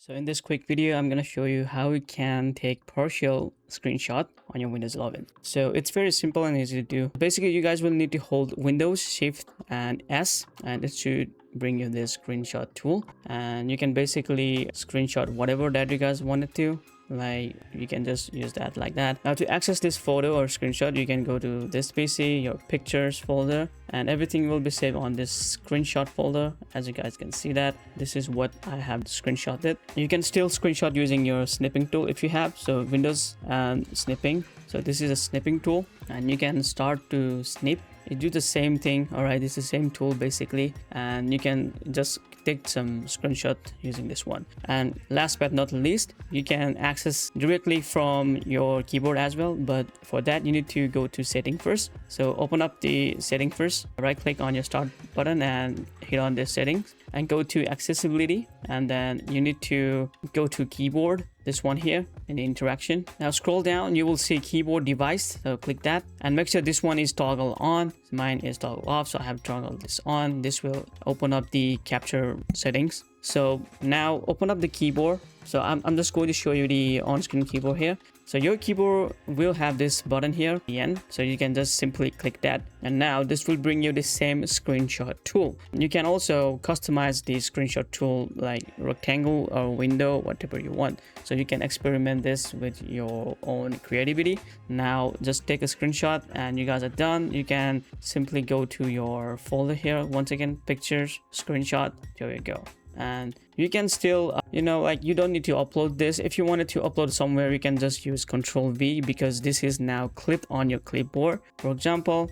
So in this quick video, I'm going to show you how you can take partial screenshot on your Windows 11. So it's very simple and easy to do. Basically, you guys will need to hold Windows, Shift and S, and it should bring you this screenshot tool. And you can basically screenshot whatever that you guys wanted to. Like you can just use that like that. Now to access this photo or screenshot, you can go to this PC, your pictures folder, and everything will be saved on this screenshot folder. As you guys can see that this is what I have screenshotted. You can still screenshot using your snipping tool if you have, so Windows and snipping. So this is a snipping tool and you can start to snip. You do the same thing. All right, it's the same tool basically, and you can just take some screenshot using this one. And last but not least, you can access directly from your keyboard as well, but for that you need to go to setting first. So open up the setting first, right click on your start button and hit on the settings and go to accessibility, and then you need to go to keyboard, this one here in the interaction. Now scroll down, you will see keyboard device, so click that and make sure this one is toggle on. Mine is toggle off, so I have toggled this on. This will open up the capture settings. So now open up the keyboard. So I'm just going to show you the on-screen keyboard here. So your keyboard will have this button here at the end, so you can just simply click that, and now this will bring you the same screenshot tool. You can also customize the screenshot tool like rectangle or window, whatever you want, so you can experiment this with your own creativity. Now just take a screenshot and you guys are done. You can simply go to your folder here, once again pictures, screenshot, there you go. And you can still like you don't need to upload this. If you wanted to upload somewhere, you can just use Ctrl+V because this is now clipped on your clipboard. For example,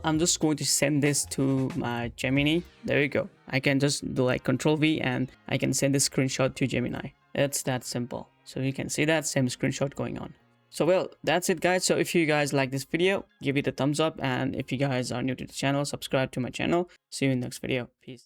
I'm just going to send this to my Gemini. There you go. I can just do like Ctrl+V and I can send this screenshot to Gemini. It's that simple. So you can see that same screenshot going on. So well, that's it guys. So if you guys like this video, give it a thumbs up, and if you guys are new to the channel, subscribe to my channel. See you in the next video. Peace.